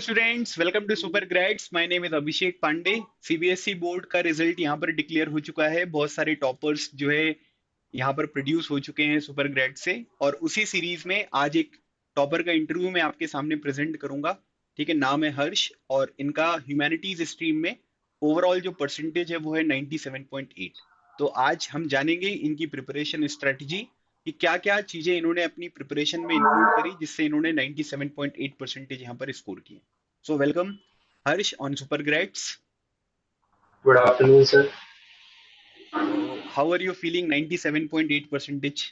Students, welcome to super grades. My name is Abhishek Pandey. CBSE board का result यहाँ पर declare हो चुका है। बहुत सारे टॉपर्स जो है यहाँ पर प्रोड्यूस हो चुके हैं सुपर ग्रेड से। और उसी सीरीज में आज एक टॉपर का इंटरव्यू मैं आपके सामने प्रेजेंट करूंगा। ठीक है, नाम है हर्ष और इनका ह्यूमैनिटीज स्ट्रीम में ओवरऑल जो परसेंटेज है वो है 97.8। तो आज हम जानेंगे इनकी प्रिपरेशन स्ट्रेटजी कि क्या क्या चीजें इन्होंने अपनी प्रिपरेशन में इंक्लूड करी जिससे इन्होंने 97.8 परसेंटेज यहाँ पर स्कोर किए। So welcome Harsh on super grades. Good afternoon, sir. तो how are you feeling 97.8 percentage?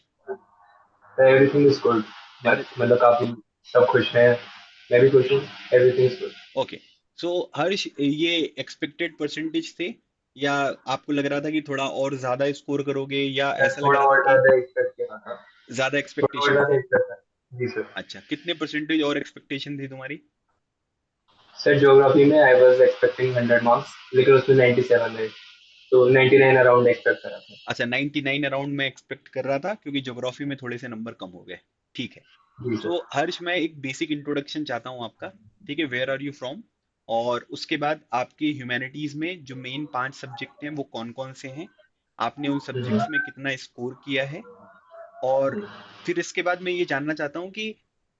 Everything is good. मतलब काफी सब खुश हैं. मैं भी खुश हूँ. Everything is good. ओके। सो हर्ष, ये एक्सपेक्टेड परसेंटेज थे या आपको लग रहा था कि थोड़ा और ज्यादा स्कोर करोगे, या मैं ऐसा लग थोड़ा रहा था और कि ज्यादा एक्सपेक्ट किया था. ज्यादा थोड़ा और एक्सपेक्टेशन ज्यादा थी? एक्सपेक्ट था. जी सर. अच्छा, कितने परसेंटेज और एक्सपेक्टेशन थी तुम्हारी? सर ज्योग्राफी में आई वाज एक्सपेक्टिंग 100 मार्क्स लेकिन उसमें 97 है. तो 99 अराउंड एक्सपेक्ट करा था. अच्छा, 99 अराउंड में एक्सपेक्ट कर रहा था क्योंकि ज्योग्राफी में थोड़े से नंबर कम हो गए। ठीक है। जी सो सर. हर्ष, मैं एक बेसिक इंट्रोडक्शन चाहता हूँ आपका। ठीक है, वेयर आर यू फ्रॉम, और उसके बाद आपकी ह्यूमैनिटीज में जो मेन 5 सब्जेक्ट हैं वो कौन कौन से हैं, आपने उन हम्म. सब्जेक्ट्स में कितना स्कोर किया है। और फिर इसके बाद मैं ये जानना चाहता हूँ कि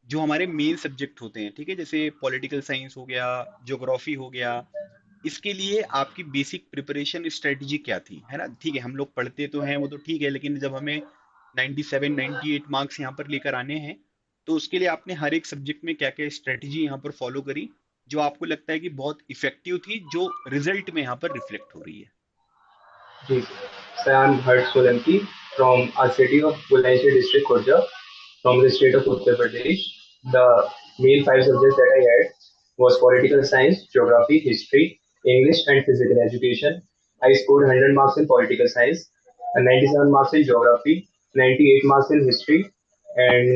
जो हमारे मेन सब्जेक्ट होते हैं, ठीक है, जैसे पॉलिटिकल साइंस हो गया, ज्योग्राफी हो गया, इसके लिए आपकी बेसिक प्रिपरेशन स्ट्रेटजी क्या थी, है ना। ठीक है, हम लोग पढ़ते तो हैं वो तो ठीक है, लेकिन जब हमें 97 98 मार्क्स यहाँ पर लेकर आने हैं तो उसके लिए आपने हर एक सब्जेक्ट में क्या क्या स्ट्रेटजी यहाँ पर फॉलो करी जो आपको लगता है कि बहुत इफेक्टिव थी, जो रिजल्ट में यहाँ पर रिफ्लेक्ट हो रही है। जी sir. Sir I am Harsh Solanki from a city of Bulanshahr district, Khurja, from the state of Uttar Pradesh. The main five subjects that I had was political science, geography, history, English, and physical education. I scored 100 marks in political science, and 97 marks in geography, 98 marks in history, and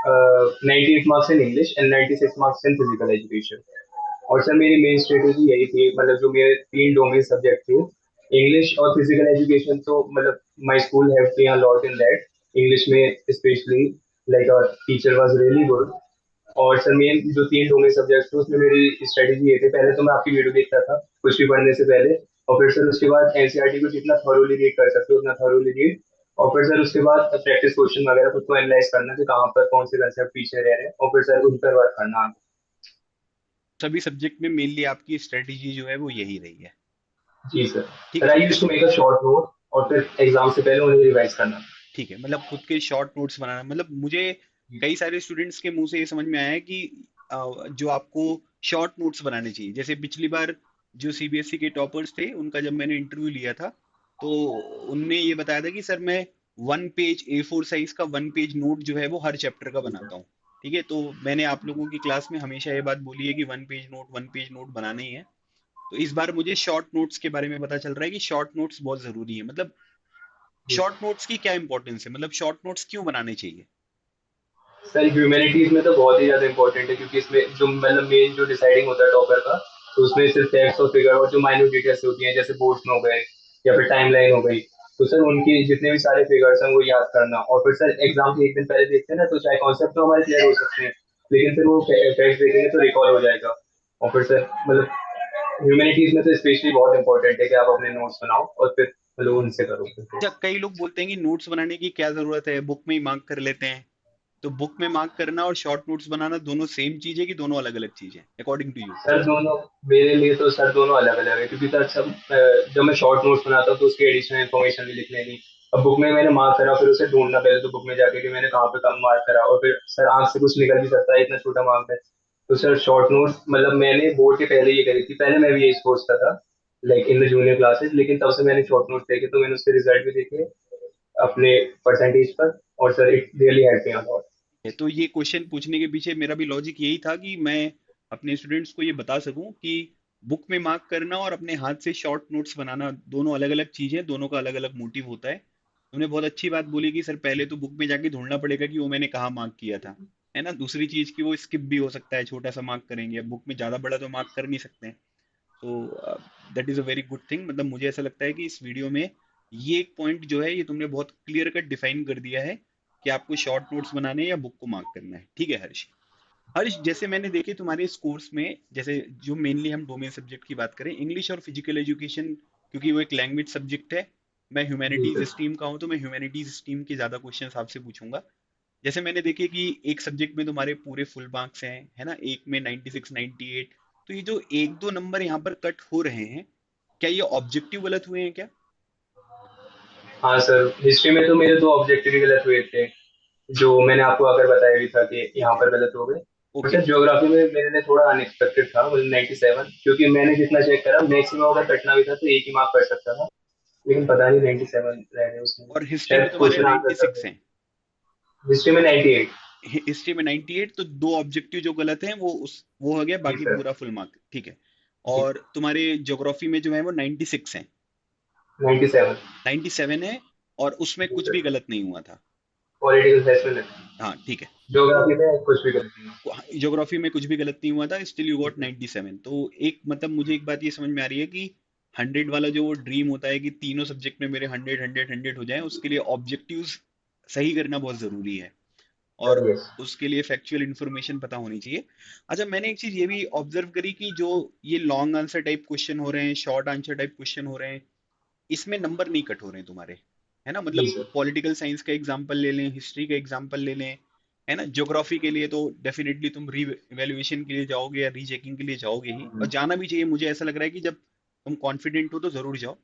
98 marks in English, and 96 marks in physical education. और sir मेरी main strategy यही थी, मतलब जो मेरे तीन domain subject थे, English और फिजिकल एजुकेशन, तो मतलब my school help me a lot in that. English में specially like our teacher was really good. और सर मेन जो तीन डोमेन सब्जेक्ट थे उसमें मेरी स्ट्रेटेजी ये थी, पहले तो मैं आपकी वीडियो देखता था कुछ भी पढ़ने से पहले, और फिर सर उसके बाद एनसीईआरटी को जितना थॉरोली रीड कर सकते हो उतना थॉरोली रीड, और फिर सर उसके बाद प्रैक्टिस क्वेश्चन वगैरह खुद को एनालाइज करना कि कहाँ पर कौन से कंसेप्ट पीछे रह रहे हैं, और फिर सर उन पर वर्क करना. सभी सब्जेक्ट में मेनली आपकी स्ट्रेटेजी जो है वो यही रही है। जी सर. ठीक सर है। I used to make a short note और फिर एग्जाम से पहले उन्हें रिवाइज करना. ठीक है, मतलब खुद के शॉर्ट नोट्स बनाना, मतलब मुझे कई सारे स्टूडेंट्स के मुंह से ये समझ में आया है कि जो आपको शॉर्ट नोट्स बनाने चाहिए। जैसे पिछली बार जो सीबीएसई के टॉपर्स थे उनका जब मैंने इंटरव्यू लिया था तो उनने ये बताया था कि सर मैं 1 पेज A4 साइज का 1 पेज नोट जो है वो हर चैप्टर का जी बनाता सर. हूँ। ठीक है, तो मैंने आप लोगों की क्लास में हमेशा ये बात बोली है कि 1 पेज नोट बनाना ही है। तो इस बार मुझे शॉर्ट नोट्स के बारे में पता चल रहा है कि शॉर्ट नोट्स बहुत जरूरी है। मतलब जी. शॉर्ट नोट्स की क्या इंपॉर्टेंस है, मतलब शॉर्ट नोट्स क्यों बनाने चाहिए? सर ह्यूमैनिटीज में तो बहुत ही ज्यादा इंपॉर्टेंट है, क्योंकि इसमें जो मतलब मेन जो डिसाइडिंग होता है टॉपर का, तो उसमें सिर्फ फैक्ट्स और फिगर और जो माइन्यूट डिटेल्स होती हैं जैसे बोर्ड्स में हो गए या फिर टाइमलाइन हो गई, तो सर उनकी जितने भी सारे फिगर्स हैं वो याद करना, और फिर सर एग्जाम के एक दिन पहले देखते हैं ना, तो चाहे कॉन्सेप्ट तो हमारे क्लियर हो सकते हैं लेकिन फिर वो फैक्ट्स देखेंगे तो रिकॉल हो जाएगा. और फिर सर मतलब ह्यूमैनिटीज में तो स्पेशली बहुत इंपॉर्टेंट है कि आप अपने नोट्स बनाओ और फिर मतलब उनसे करो फिर. अच्छा, कई लोग बोलते हैं कि नोट्स बनाने की क्या जरूरत है, बुक में ही मार्क कर लेते हैं। तो बुक में मार्क करना और शॉर्ट नोट्स बनाना दोनों सेम चीज है कि दोनों अलग अलग चीज है अकॉर्डिंग टू यू? सर दोनों मेरे लिए तो सर दोनों अलग अलग है, क्योंकि सर सब जब मैं शॉर्ट नोट्स बनाता हूँ तो उसकी एडिशनल इन्फॉर्मेशन भी लिख लेनी. अब बुक में मैंने मार्क करा फिर उसे ढूंढना पहले तो बुक में जाके कि मैंने कहाँ पे कम मार्क करा, और फिर सर आंख से कुछ निकल भी सकता है, इतना छोटा मार्क है. तो सर शॉर्ट नोट्स मतलब मैंने बोर्ड के पहले ये करी थी, पहले मैं भी यही सोचता था like in the junior classes, लेकिन तब से मैंने शॉर्ट नोट्स देखे तो मैंने उसके रिजल्ट भी देखे अपने परसेंटेज पर, और sir it really help me a lot. तो ये क्वेश्चन पूछने के पीछे मेरा भी लॉजिक यही था कि मैं अपने स्टूडेंट्स को ये बता सकूं कि बुक में मार्क करना और अपने हाथ से शॉर्ट नोट्स बनाना दोनों अलग अलग चीजें, दोनों का अलग अलग मोटिव होता है। तुमने बहुत अच्छी बात बोली कि सर पहले तो बुक में जाके ढूंढना पड़ेगा कि वो मैंने कहाँ मार्क किया था, है ना। दूसरी चीज कि वो स्किप भी हो सकता है, छोटा सा मार्क करेंगे, अब बुक में ज्यादा बड़ा तो मार्क कर नहीं सकते हैं। तो that is a very good thing. मतलब मुझे ऐसा लगता है कि इस वीडियो में ये एक पॉइंट जो है ये तुमने बहुत क्लियर कट डिफाइन कर दिया है कि आपको शॉर्ट नोट्स बनाने हैं या बुक को मार्क करना है। ठीक है हर्ष। हर्ष, जैसे मैंने देखे तुम्हारे इस कोर्स में, जैसे जो मेनली हम डोमेन सब्जेक्ट की बात करें, इंग्लिश और फिजिकल एजुकेशन, क्योंकि वो एक लैंग्वेज सब्जेक्ट है, मैं जी ह्यूमैनिटीज सर। स्ट्रीम का हूँ, तो मैं ह्यूमैनिटीज स्ट्रीम के ज्यादा क्वेश्चंस आपसे पूछूंगा। जैसे मैंने देखे कि एक सब्जेक्ट में तुम्हारे पूरे फुल मार्क्स हैं, है ना, एक में 96 98, तो ये जो एक दो नंबर यहाँ पर कट हो रहे हैं, क्या ये ऑब्जेक्टिव गलत हुए हैं क्या? हाँ सर, हिस्ट्री में तो मेरे दो ऑब्जेक्टिव ही गलत हुए थे, जो मैंने आपको अगर बताया भी था कि यहाँ ठीक है। पर गलत हो गए। और ओके। सर ज्योग्राफी में मेरे लिए थोड़ा अनएक्सपेक्टेड था, मतलब 97, क्योंकि मैंने जितना चेक करा मैक्सिमम अगर कटना भी था तो एक ही मार्क कट सकता था, लेकिन पता नहीं 97 रह गए उसमें। और हिस्ट्री में शायद तुम्हारे क्वेश्चन आंसर था 96 सर। हैं? हिस्ट्री में 98। हिस्ट्री में 98, तो दो ऑब्जेक्टिव जो गलत हैं वो हो गया, जी बाकी सर। पूरा फुल मार्क, ठीक है। जी। और तुम्हारे ज्योग्राफी में जो है वो 96 हैं, 97। 97 है, और उसमें जी कुछ सर। भी गलत नहीं हुआ था। पॉलिटिकल साइंस में नहीं। हाँ ठीक है। तो ज्योग्राफी में कुछ भी गलत नहीं। ज्योग्राफी में कुछ भी गलत नहीं हुआ था, स्टिल यू गॉट 97। तो एक मतलब मुझे एक बात ये समझ में आ रही है कि 100 वाला जो वो ड्रीम होता है कि तीनों सब्जेक्ट में मेरे 100 100 100 हो जाएं, उसके लिए ऑब्जेक्टिव्स सही करना बहुत जरूरी है, और सर यस। उसके लिए फैक्चुअल इंफॉर्मेशन पता होनी चाहिए। अच्छा, मैंने एक चीज ये भी ऑब्जर्व करी कि जो ये लॉन्ग आंसर टाइप क्वेश्चन हो रहे हैं, शॉर्ट आंसर टाइप क्वेश्चन हो रहे हैं, इसमें नंबर नहीं कट हो रहे हैं तुम्हारे, है ना? जी मतलब सर। पॉलिटिकल साइंस का एग्जांपल ले लें, हिस्ट्री का एग्जांपल ले लें, है ना, ज्योग्राफी के लिए तो डेफिनेटली तुम री इवेल्युएशन के लिए जाओगे या रीचेकिंग के लिए जाओगे ही, और जाना भी चाहिए, मुझे ऐसा लग रहा है कि जब तुम कॉन्फिडेंट हो तो जरूर जाओ।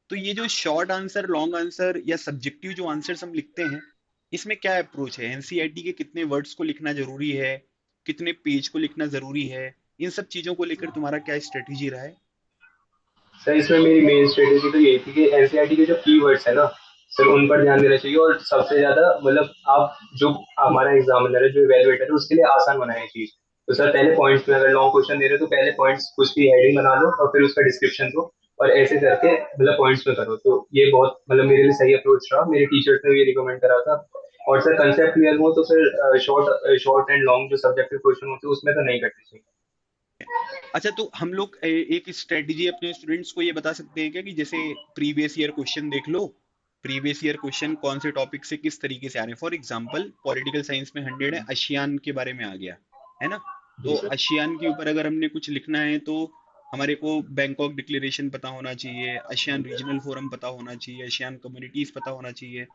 तो ये जो शॉर्ट आंसर, लॉन्ग आंसर या सब्जेक्टिव जो आंसर्स हम लिखते हैं, इसमें क्या अप्रोच है? एनसीईआरटी के कितने वर्ड्स को लिखना जरूरी है, कितने पेज को लिखना जरूरी है, इन सब चीजों को लेकर तुम्हारा क्या स्ट्रेटेजी रहा है? सर इसमें मेरी मेन स्ट्रेटेजी तो यही थी कि एनसीईआरटी के जो कीवर्ड्स है ना सर, उन पर ध्यान देना चाहिए, और सबसे ज्यादा मतलब आप जो हमारा एग्जामिनर है, जो इवेलुएटर है, उसके लिए आसान बनाए चीज। तो सर पहले पॉइंट्स में अगर लॉन्ग क्वेश्चन दे रहे हो तो पहले पॉइंट्स कुछ भी हेडिंग बना लो और फिर उसका डिस्क्रिप्शन दो, और ऐसे करके मतलब पॉइंट्स में करो। तो ये बहुत मतलब मेरे लिए सही अप्रोच रहा, मेरे टीचर्स ने भी ये रिकमेंड करा था। और सर कंसेप्ट क्लियर हो तो फिर शॉर्ट शॉर्ट एंड लॉन्ग जो सब्जेक्टिव क्वेश्चन होते हैं उसमें तो नहीं करनी चाहिए। अच्छा, तो हम लोग एक स्ट्रेटजी अपने स्टूडेंट्स को ये बता सकते हैं क्या कि जैसे प्रीवियस ईयर क्वेश्चन देख लो, प्रीवियस ईयर क्वेश्चन कौन से टॉपिक से किस तरीके से आ रहे हैं। फॉर एग्जांपल पॉलिटिकल साइंस में 100 है, आशियान के बारे में आ गया, है ना? जी तो सर। आशियान के ऊपर अगर हमने कुछ लिखना है, तो हमारे को बैंकॉक डिक्लेरेशन पता होना चाहिए, आशियान रीजनल फोरम पता होना चाहिए, आशियान कम्युनिटीज पता होना चाहिए।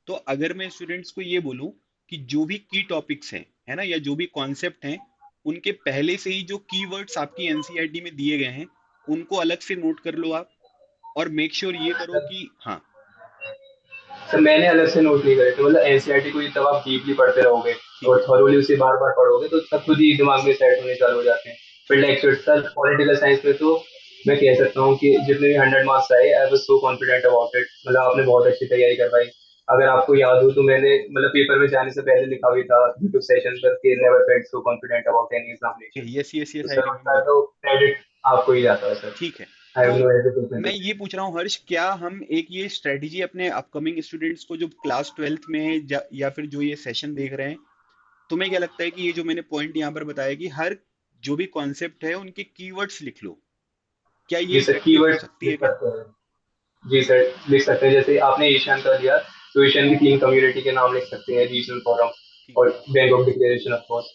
तो अगर मैं स्टूडेंट्स को ये बोलूं कि जो भी की टॉपिक्स हैं, है ना, या जो भी कॉन्सेप्ट हैं, उनके पहले से ही जो कीवर्ड्स आपकी एनसीईआरटी में दिए गए हैं, उनको अलग से नोट कर लो आप, और मेक श्योर ये करो सर कि हाँ। सर मैंने अलग से नोट नहीं करे थे, मतलब एनसीईआरटी को जब आप डीपली पढ़ते रहोगे ठीक और है। थॉरोली उसे बार बार पढ़ोगे तो तब खुद ही दिमाग में सेट होने चालू हो जाते हैं। फिर लेक्चर सर पॉलिटिकल साइंस में तो मैं कह सकता हूँ कि जितने भी 100 मार्क्स आए I was so confident about it, मतलब आपने बहुत अच्छी तैयारी करवाई। अगर आपको याद हो तो मैंने मतलब पेपर में जाने से पहले लिखा भी था यूट्यूब सेशन पर कि never felt so confident about any examination. Yes yes तो यस, आई सर उसका रिमेम्बर। तो क्रेडिट आपको ही जाता है सर। ठीक है। आई तो हैव नो हेजिटेशन टू मैं से। ये पूछ रहा हूँ हर्ष, क्या हम एक ये स्ट्रेटजी अपने अपकमिंग स्टूडेंट्स को जो क्लास 12th में है, या फिर जो ये सेशन देख रहे हैं, तुम्हें क्या लगता है कि ये जो मैंने पॉइंट यहाँ पर बताया कि हर जो भी कॉन्सेप्ट है उनके कीवर्ड्स लिख लो, क्या ये जी सर इफेक्टिव हो कीवर्ड सकती है लिख क्या? सकते हैं। जी सर लिख सकते हैं, जैसे आपने एशियन का लिया तो एशियन की 3 कम्युनिटी के नाम लिख सकते हैं, रीजनल फोरम ठीक और है। Bangkok declaration of course.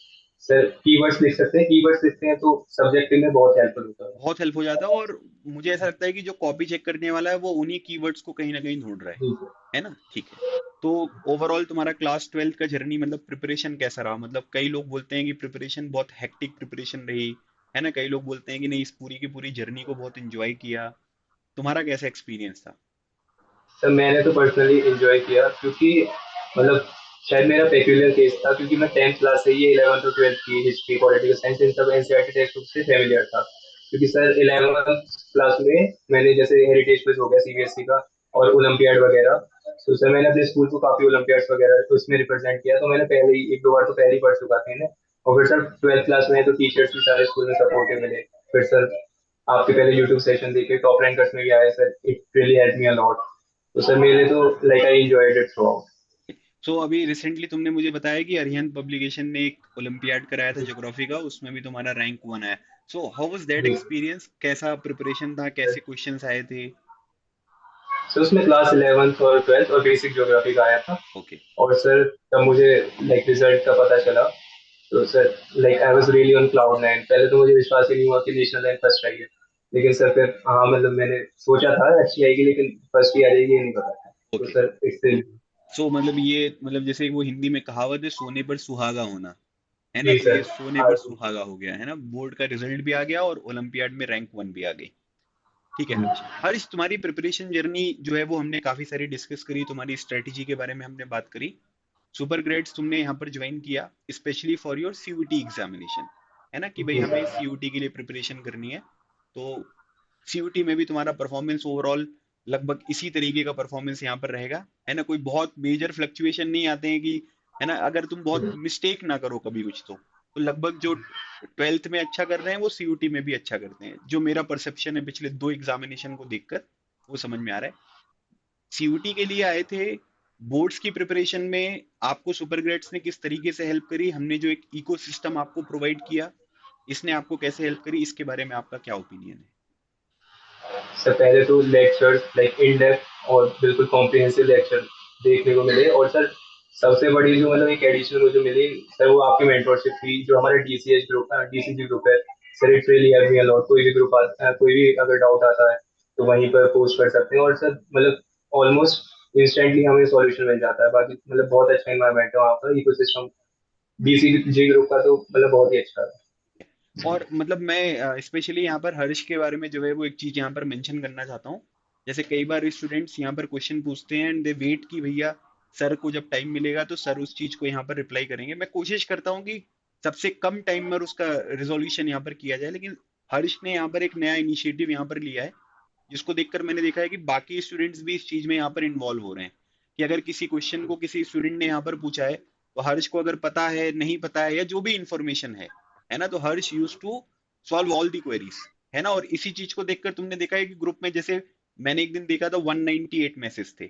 Sir keywords लिख सकते हैं, कीवर्ड्स लिखते हैं तो सब्जेक्ट में बहुत हेल्पफुल होता है। बहुत हेल्प हो जाता है, और मुझे ऐसा लगता है कि जो कॉपी चेक करने वाला है वो उन्हीं कीवर्ड्स को कहीं ना कहीं ढूंढ रहा जी सर। है ना? ठीक है। तो ओवरऑल तुम्हारा क्लास 12th का जर्नी, मतलब प्रिपरेशन कैसा रहा? मतलब कई लोग बोलते हैं कि प्रिपरेशन बहुत हेक्टिक प्रिपरेशन रही, है ना, कई लोग बोलते हैं कि नहीं, इस पूरी की पूरी जर्नी को बहुत एंजॉय किया। तुम्हारा कैसा एक्सपीरियंस था? सर मैंने तो पर्सनली इंजॉय किया, क्योंकि मतलब शायद मेरा पेक्यूलियर केस था, क्योंकि मैं 10th क्लास से ही 11th और 12th की हिस्ट्री पॉलिटिकल साइंस इन सब एनसीईआरटी टेक्स्ट बुक से फेमिलियर था। क्योंकि सर 11th क्लास में मैंने जैसे हेरिटेज क्विज हो गया सीबीएसई का और ओलंपियाड वगैरह, तो सर मैंने अपने स्कूल को काफी ओलंपियाड्स वगैरह तो उसमें रिप्रेजेंट किया, तो मैंने पहले ही एक दो बार तो पहले ही पढ़ चुका था इन्हें। और फिर सर 12th क्लास में तो टीचर्स भी सारे स्कूल में सपोर्टिव मिले। फिर सर आपके पहले यूट्यूब सेशन देखे, टॉप रैंकर्स में भी आए sir, it really help me a lot. तो सर मेरे तो like I enjoyed it throughout. सो अभी रिसेंटली तुमने मुझे बताया कि अरिहंत पब्लिकेशन ने एक ओलंपियाड कराया था ज्योग्राफी का, उसमें भी तुम्हारा रैंक 1 आया। सो हाउ वाज दैट जी एक्सपीरियंस? कैसा प्रिपरेशन था, सर। कैसे क्वेश्चंस आए थे? सर उसमें क्लास 11th और 12th और बेसिक ज्योग्राफी का आया था। ओके। और सर तब मुझे लाइक रिजल्ट का पता चला तो sir like I was really on cloud nine. पहले तो मुझे विश्वास ही नहीं हुआ कि नेशनल रैंक फर्स्ट आई है, लेकिन सर फिर हाँ मतलब मैंने सोचा था अच्छी आएगी, लेकिन फर्स्ट ही आ जाएगी ये नहीं पता था। तो ओके। सर इससे सो मतलब ये मतलब जैसे वो हिंदी में कहावत है, सोने पर सुहागा होना, है ना? जी तो ये सर। सोने हाँ पर जी। सुहागा हो गया, है ना? बोर्ड का रिजल्ट भी आ गया और ओलंपियाड में रैंक वन भी आ गई। ठीक है हर्ष। हर्ष, तुम्हारी प्रिपरेशन जर्नी जो है वो हमने काफी सारी डिस्कस करी, तुम्हारी स्ट्रेटेजी के बारे में हमने बात करी। सुपर ग्रेड्स तुमने यहाँ पर ज्वाइन किया specially for your CUT examination, है ना? कि भाई जी हमें सर। सीयूटी के लिए प्रिपरेशन करनी है। तो सीयूटी में भी तुम्हारा परफॉर्मेंस ओवरऑल लगभग इसी तरीके का परफॉर्मेंस यहाँ पर रहेगा, है ना? कोई बहुत मेजर फ्लक्चुएशन नहीं आते हैं कि, है ना, अगर तुम बहुत मिस्टेक ना करो कभी कुछ तो लगभग जो ट्वेल्थ में अच्छा कर रहे हैं वो सीयूटी में भी अच्छा करते हैं, जो मेरा परसेप्शन है पिछले दो एग्जामिनेशन को देखकर वो समझ में आ रहा है। सीयूटी के लिए आए थे, बोर्ड्स की प्रिपरेशन में आपको सुपर ग्रेड्स ने किस तरीके से हेल्प करी, हमने जो एक इकोसिस्टम आपको प्रोवाइड किया इसने आपको कैसे हेल्प करी, इसके बारे में आपका क्या ओपिनियन है? सर पहले तो लेक्चर्स लाइक इन डेप्थ और बिल्कुल कॉम्प्रिहेंसिव लेक्चर देखने को मिले, और सर सबसे बड़ी जो मतलब एक एडिशनल जो मिली सर वो आपकी मेंटोरशिप थी, जो हमारा डीसीएच ग्रुप डीसीजी ग्रुप है। Sir it really help me a lot. कोई भी ग्रुप आता है, कोई भी अगर डाउट आता है तो वहीं पर पोस्ट कर सकते हैं, और सर मतलब ऑलमोस्ट इंस्टेंटली हमें सॉल्यूशन मिल जाता है। बाकी मतलब बहुत अच्छा इन्वायरमेंट है वहाँ पर, इकोसिस्टम डीसीजी ग्रुप का तो मतलब बहुत ही अच्छा है। और मतलब मैं स्पेशली यहाँ पर हर्ष के बारे में जो है वो एक चीज यहाँ पर मेंशन करना चाहता हूँ। जैसे कई बार स्टूडेंट्स यहाँ पर क्वेश्चन पूछते हैं एंड दे वेट कि भैया सर को जब टाइम मिलेगा तो सर उस चीज को यहाँ पर रिप्लाई करेंगे। मैं कोशिश करता हूँ कि सबसे कम टाइम में उसका रिजोल्यूशन यहाँ पर किया जाए, लेकिन हर्ष ने यहाँ पर एक नया इनिशिएटिव यहाँ पर लिया है जिसको देखकर मैंने देखा है कि बाकी स्टूडेंट्स भी इस चीज में यहाँ पर इन्वॉल्व हो रहे हैं। कि अगर किसी क्वेश्चन को किसी स्टूडेंट ने यहाँ पर पूछा है तो हर्ष को अगर पता है नहीं पता है या जो भी इंफॉर्मेशन है ना, तो Harsh use to solve all the queries, है ना? और इसी चीज को देखकर तुमने देखा है कि ग्रुप में जैसे मैंने एक दिन देखा था 198 मैसेज थे,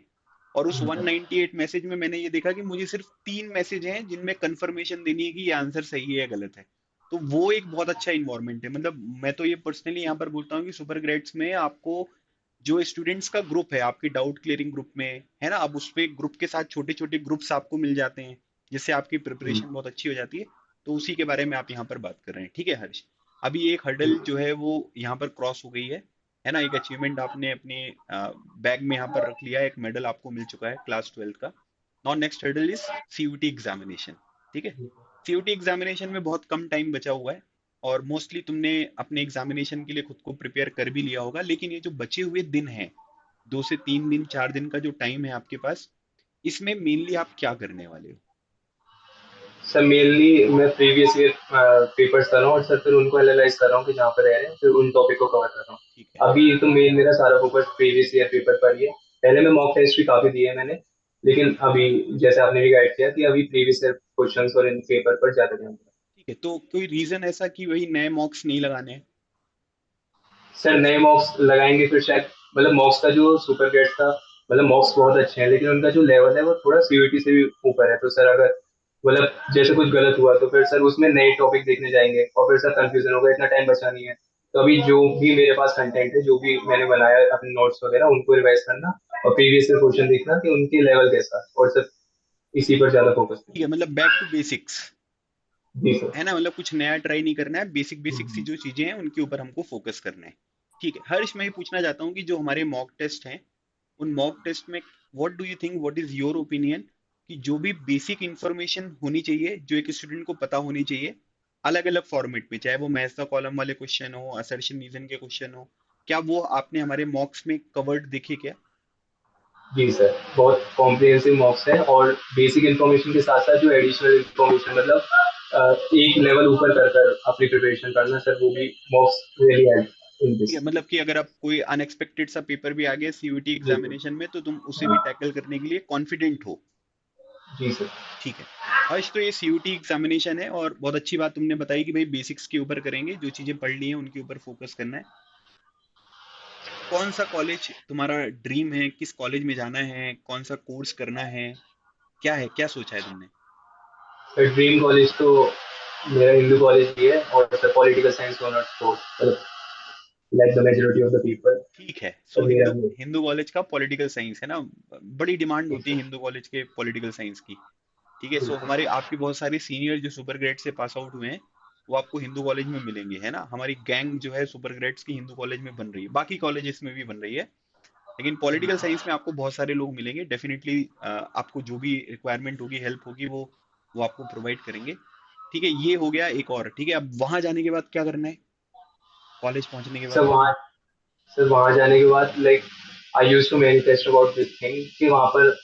और उस 198 मैसेज में मैंने ये देखा कि मुझे सिर्फ तीन मैसेज हैं जिनमें कंफर्मेशन देनी है कि ये आंसर सही है या गलत है। तो वो एक बहुत अच्छा इन्वायरमेंट है। मतलब मैं तो ये पर्सनली यहाँ पर बोलता हूँ कि सुपर ग्रेड्स में आपको जो स्टूडेंट्स का ग्रुप है आपके डाउट क्लियरिंग ग्रुप में, है ना, अब उस पे ग्रुप के साथ छोटे छोटे ग्रुप्स आपको मिल जाते हैं जिससे आपकी प्रिपरेशन बहुत अच्छी हो जाती है। तो उसी के बारे में आप यहाँ पर बात कर रहे हैं, ठीक है हर्ष? अभी एक हर्डल जो है वो यहाँ पर क्रॉस हो गई है ना? एक अचीवमेंट आपने अपने बैग में यहाँ पर रख लिया है, एक मेडल आपको मिल चुका है क्लास ट्वेल्थ का। Now next hurdle is CUET examination. ठीक है, सीयूटी एग्जामिनेशन में बहुत कम टाइम बचा हुआ है और मोस्टली तुमने अपने एग्जामिनेशन के लिए खुद को प्रिपेयर कर भी लिया होगा, लेकिन ये जो बचे हुए दिन हैं, 2 से 3 दिन 4 दिन का जो टाइम है आपके पास, इसमें मेनली आप क्या करने वाले हो? सर मेनली मैं प्रीवियस ईयर पेपर्स कर रहा हूँ, और सर फिर उनको एनालाइज कर रहा हूँ कि जहाँ पर रह रहे हैं फिर उन टॉपिक को कवर कर रहा ठीक है। हूँ। अभी तो मेन मेरा सारा फोकस प्रीवियस ईयर पेपर पर ही है। पहले मैं मॉक टेस्ट भी काफी दिए मैंने, लेकिन अभी जैसे आपने भी गाइड किया कि अभी प्रीवियस ईयर क्वेश्चंस और इन पेपर पर ज्यादा ध्यान दें। ठीक है, तो कोई रीजन ऐसा कि वही नए मॉक्स नहीं लगाने हैं? सर नए मॉक्स लगाएंगे फिर शायद मतलब मॉक्स का जो सुपर गेट्स का मतलब मॉक्स बहुत अच्छे हैं, लेकिन उनका जो लेवल है वो थोड़ा सीयूटी से भी ऊपर है। तो सर अगर मतलब जैसे कुछ गलत हुआ तो फिर सर उसमें नए टॉपिक देखने जाएंगे और फिर सर कंफ्यूजन होगा, इतना टाइम बचा नहीं है। तो अभी जो भी मेरे पास कंटेंट है, जो भी मैंने बनाया है, अपने नोट्स वगैरह उनको रिवाइज करना और प्रीवियस ईयर क्वेश्चन देखना कि उनके लेवल कैसा है, और सर इसी पर ज्यादा फोकस ठीक करना। है, मतलब बैक टू बेसिक्स, जी सर। है ना? मतलब कुछ नया ट्राई नहीं करना है, बेसिक बेसिक सी जो चीजें हैं उनके ऊपर हमको फोकस करना है। ठीक है हर्ष, मैं ये पूछना चाहता हूँ कि जो हमारे मॉक टेस्ट हैं उन मॉक टेस्ट में what do you think, what is your opinion कि जो भी बेसिक इंफॉर्मेशन होनी चाहिए जो एक स्टूडेंट को पता होनी चाहिए अलग अलग फॉर्मेट में, चाहे वो मैथ्स का कॉलम वाले क्वेश्चन हो, असर्शन रीजन के क्वेश्चन हो, क्या वो आपने हमारे मॉक्स में कवर्ड देखे क्या? जी सर, बहुत कॉम्प्रिहेंसिव मॉक्स है, और बेसिक इन्फॉर्मेशन के साथ साथ जो एडिशनल इन्फॉर्मेशन मतलब एक लेवल ऊपर कर कर अपनी प्रिपरेशन करना सर, वो भी मॉक्स रियली हेल्प इन ठीक दिस। है, मतलब कि अगर आप कोई अनएक्सपेक्टेड सा पेपर भी आ गया सीयूटी जी एग्जामिनेशन में तो तुम उसे भी टैकल करने के लिए कॉन्फिडेंट हो। जी सर। ठीक है हर्ष, तो ये सीयूटी एग्जामिनेशन है और बहुत अच्छी बात तुमने बताई कि भाई बेसिक्स के ऊपर करेंगे, जो चीजें पढ़ ली हैं उनके ऊपर फोकस करना है। कौन सा कॉलेज तुम्हारा ड्रीम है, किस कॉलेज में जाना है, कौन सा कोर्स करना है, क्या सोचा है तुमने? सर ड्रीम कॉलेज तो मेरा हिंदू कॉलेज भी है, और सर पॉलिटिकल साइंस ऑनर्स को मतलब like the majority of the people. ठीक है, तो सो मेरा हिंदू भी। हिंदू कॉलेज का पॉलिटिकल साइंस है ना? बड़ी डिमांड जी होती है सर। हिंदू कॉलेज के पॉलिटिकल साइंस की। ठीक है। सो हमारे आपके बहुत सारे सीनियर जो सुपर ग्रेड से पास आउट हुए हैं वो आपको हिंदू कॉलेज में मिलेंगे, है ना। हमारी गैंग जो है सुपर ग्रेड्स की हिंदू कॉलेज में बन रही है, बाकी कॉलेजेस में भी बन रही है, लेकिन पॉलिटिकल साइंस में आपको बहुत सारे लोग मिलेंगे डेफिनेटली। आपको जो भी रिक्वायरमेंट होगी, हेल्प होगी, वो आपको प्रोवाइड करेंगे। ठीक है, ये हो गया एक और। ठीक है, अब वहां जाने के बाद क्या करना है, कॉलेज पहुंचने के सर बाद? वहाँ सर वहाँ जाने के बाद like I use to manifest about this thing कि वहाँ पर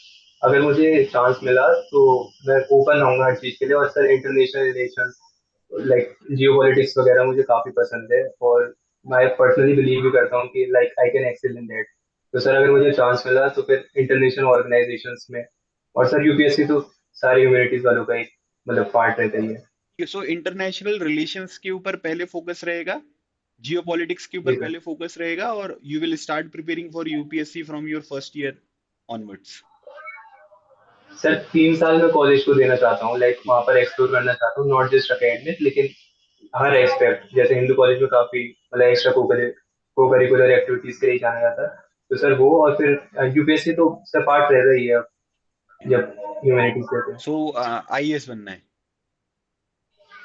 अगर मुझे चांस मिला तो मैं ओपन रहूंगा हर चीज़ के लिए। और सर इंटरनेशनल रिलेशन लाइक जियो पॉलिटिक्स वगैरह मुझे काफ़ी पसंद है, और मैं पर्सनली बिलीव भी करता हूँ कि like I can excel in that. तो सर अगर मुझे चांस मिला तो फिर इंटरनेशनल ऑर्गेनाइजेशंस में। और सर यूपीएससी तो सारे ह्यूमैनिटीज वालों का एक मतलब पार्ट रहता ही है। सो इंटरनेशनल रिलेशंस के ऊपर पहले फोकस रहेगा, जियो पॉलिटिक्स के ऊपर जी सर। पहले फोकस रहेगा, और you will start preparing for UPSC from your first year onwards. Sir 3 साल में कॉलेज को देना चाहता हूँ, लाइक वहाँ पर एक्सप्लोर करना चाहता हूँ, नॉट जस्ट अकेडमिक लेकिन हर एस्पेक्ट। जैसे हिंदू कॉलेज में काफी मतलब एक्स्ट्रा को करिकुलर एक्टिविटीज के लिए जाना जाता है, तो सर वो। और फिर यूपीएससी तो सर पार्ट रह रही है अब, जब ह्यूमैनिटीज लेते हैं। सो आईएएस बनना है?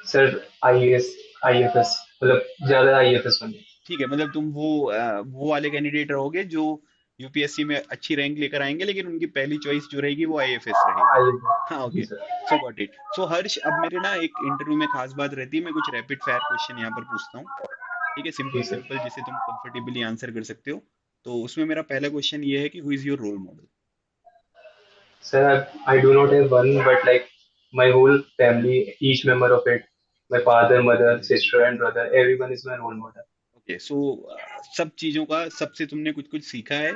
सर आईएएस आईएफएस मतलब ज्यादा आईएफएस बनना ठीक है, मतलब तुम वो वाले कैंडिडेट रहोगे जो यूपीएससी में अच्छी रैंक लेकर आएंगे, लेकिन उनकी पहली चॉइस जो रहेगी वो आईएफएस है। रहेगी। आईएफएस हाँ, जी okay. Sir. So got it. So Harsh, अब मेरे ना एक इंटरव्यू में खास बात रहती है, मैं कुछ रैपिड फायर क्वेश्चन यहाँ पर पूछता हूँ। ठीक है, जी सिंपल सर। सिंपल, जिसे तुम कंफर्टेबली आंसर कर सकते हो। तो उसमें मेरा पहला क्वेश्चन ये है कि who is your role model? Sir I do not have one but like my whole family, each member of it, my father mother sister and brother, everyone is my role model. Okay. So सब चीजों का सबसे तुमने कुछ कुछ सीखा है,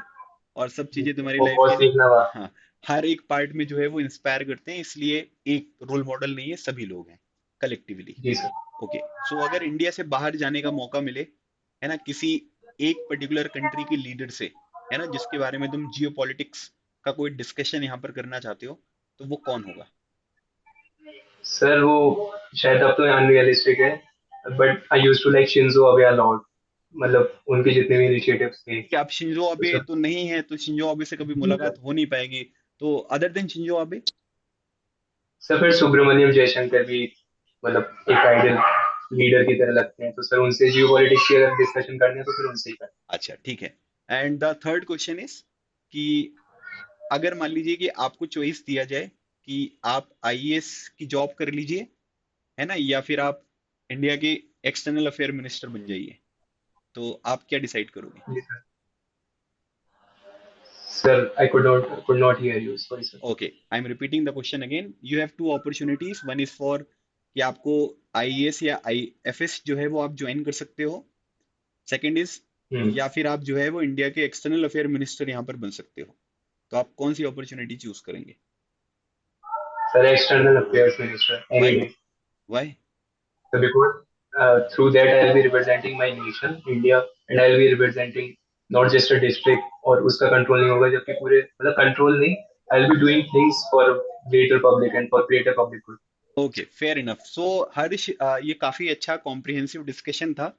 और सब चीजें तुम्हारी वो लाइफ बहुत के, सीखना हुआ। हाँ, हर एक पार्ट में जो है वो इंस्पायर करते हैं, इसलिए एक रोल मॉडल नहीं है, सभी लोग हैं कलेक्टिवली। जी सर। ओके। सो अगर इंडिया से बाहर जाने का मौका मिले, है ना, किसी एक पर्टिकुलर कंट्री के लीडर से, है ना, जिसके बारे में तुम जियो पॉलिटिक्स का कोई डिस्कशन यहाँ पर करना चाहते हो, तो वो कौन होगा? सर वो शायद अब तो अनरियलिस्टिक है, but I use to like Shinzo Abe a lot. मतलब उनके जितने भी इनिशिएटिव्स थे कि आप शिंजो तो अबे सब। तो नहीं है, तो शिंजो अबे से कभी मुलाकात हो नहीं पाएगी, तो other than Shinzo Abe? Sir फिर सुब्रमण्यम जयशंकर भी मतलब एक आइडियल लीडर की तरह लगते हैं, तो सर उनसे जियो पॉलिटिक्स की अगर डिस्कशन करनी है तो फिर उनसे ही करना अच्छा, ठीक है। And the third question is कि अगर मान लीजिए कि आपको चॉइस दिया जाए कि आप आईएएस की जॉब कर लीजिए, है ना, या फिर आप इंडिया के एक्सटर्नल अफेयर मिनिस्टर बन जाइए, तो आप क्या डिसाइड करोगे? है। जी sir. Sir I could not hear you, sorry sir. Okay, I am repeating the question again. You have two opportunities, one is for कि आपको आईएएस या आईएफएस जो है वो आप ज्वाइन कर सकते हो। सेकंड इज, हम्म। या फिर आप जो है वो इंडिया के एक्सटर्नल अफेयर मिनिस्टर यहाँ पर बन सकते हो, तो आप कौन सी अपॉर्चुनिटी चूज करेंगे? Sir external affairs minister any why? Day. Why? So because through that I'll be representing my nation, India, and I'll be representing not just a district और उसका कंट्रोल नहीं होगा, जबकि पूरे मतलब कंट्रोल नहीं, I'll be doing things for greater public and for greater public good. Okay, fair enough. So Harsh, ये काफी अच्छा कॉम्प्रिहेंसिव डिस्कशन था।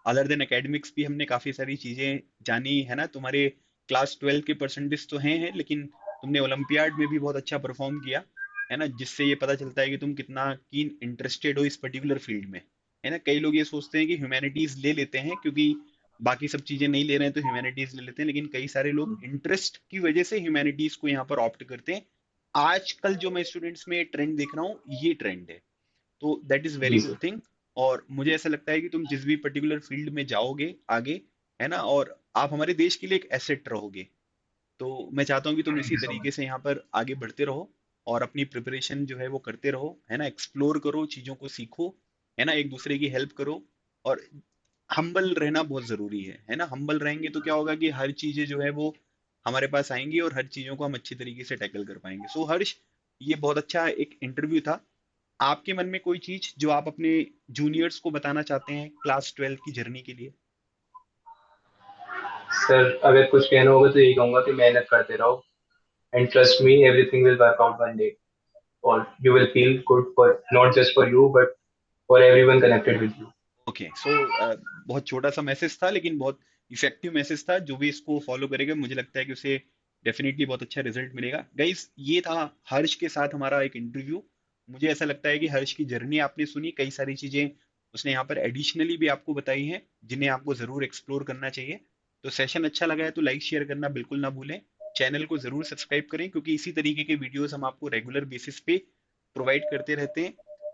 अदर देन एकेडमिक्स भी हमने काफी सारी चीजें जानी, है ना। तुम्हारे क्लास 12 के परसेंटेज तो हैं लेकिन तुमने ओलंपियाड में भी बहुत अच्छा परफॉर्म किया, है ना, जिससे ये पता चलता है कि तुम कितना कीन इंटरेस्टेड हो इस पर्टिकुलर फील्ड में, है ना। कई लोग ये सोचते हैं कि ह्यूमैनिटीज ले लेते हैं क्योंकि बाकी सब चीजें नहीं ले रहे हैं तो ह्यूमैनिटीज ले लेते हैं, लेकिन कई सारे लोग इंटरेस्ट की वजह से ह्यूमैनिटीज को यहाँ पर ऑप्ट करते हैं। आजकल जो मैं स्टूडेंट्स में ट्रेंड देख रहा हूँ, ये ट्रेंड है, तो दैट इज वेरी जी गुड सर। थिंग। और मुझे ऐसा लगता है कि तुम जिस भी पर्टिकुलर फील्ड में जाओगे आगे, है ना, और आप हमारे देश के लिए एक एसेट रहोगे, तो मैं चाहता हूँ कि तुम थैंक इसी यू सो तरीके मच। से यहाँ पर आगे बढ़ते रहो, और अपनी प्रिपरेशन जो है वो करते रहो, है ना, एक्सप्लोर करो, चीज़ों को सीखो, है ना, एक दूसरे की हेल्प करो, और हम्बल रहना बहुत ज़रूरी है ना। हम्बल रहेंगे तो क्या होगा कि हर चीज़ें जो है वो हमारे पास आएंगी, और हर चीज़ों को हम अच्छी तरीके से टैकल कर पाएंगे। सो हर्ष, ये बहुत अच्छा एक इंटरव्यू था। आपके मन में कोई चीज जो आप अपने जूनियर्स को बताना चाहते हैं क्लास 12 की जर्नी के लिए? सर अगर कुछ कहना होगा तो यही कहूंगा कि मेहनत करते रहो, and trust me everything will work out one day, और you will feel good for not just for you but for everyone connected with you. Okay. So बहुत छोटा सा मैसेज था, लेकिन बहुत इफेक्टिव मैसेज था। जो भी इसको फॉलो करेगा, मुझे लगता है कि उसे डेफिनेटली बहुत अच्छा रिजल्ट मिलेगा गाइस। ये था हर्ष के साथ हमारा एक इंटरव्यू। मुझे ऐसा लगता है कि हर्ष की जर्नी आपने सुनी, कई सारी चीजें उसने यहाँ पर एडिशनली भी आपको बताई हैं जिन्हें आपको जरूर एक्सप्लोर करना चाहिए। तो सेशन अच्छा लगा है तो लाइक शेयर करना बिल्कुल ना भूलें। चैनल को जरूर सब्सक्राइब करें क्योंकि इसी तरीके के वीडियोस हम आपको रेगुलर बेसिस पे प्रोवाइड करते रहते हैं।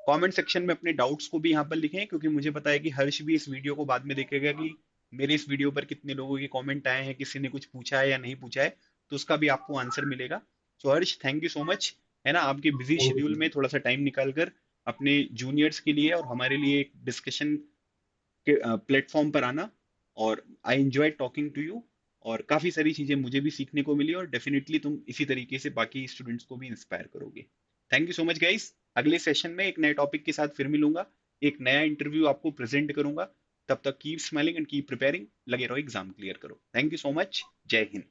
कमेंट सेक्शन में अपने डाउट्स को भी यहाँ पर लिखें क्योंकि मुझे पता है कि हर्ष भी इस वीडियो को बाद में देखेगा कि मेरे इस वीडियो पर कितने लोगों के कमेंट आए हैं, किसी ने कुछ पूछा है या नहीं पूछा है, तो उसका भी आपको आंसर मिलेगा। सो हर्ष, थैंक यू सो मच, है ना, आपके बिजी थैंक शेड्यूल यू। में थोड़ा सा टाइम निकाल कर अपने जूनियर्स के लिए और हमारे लिए एक डिस्कशन के प्लेटफॉर्म पर आना। और I enjoy talking to you. और काफी सारी चीजें मुझे भी सीखने को मिली और डेफिनेटली तुम इसी तरीके से बाकी स्टूडेंट्स को भी इंस्पायर करोगे। Thank you so much guys. अगले सेशन में एक नए टॉपिक के साथ फिर मिलूंगा, एक नया इंटरव्यू आपको प्रेजेंट करूंगा। तब तक keep smiling and keep preparing, लगे रहो एग्जाम क्लियर करो। Thank you so much. जय हिंद।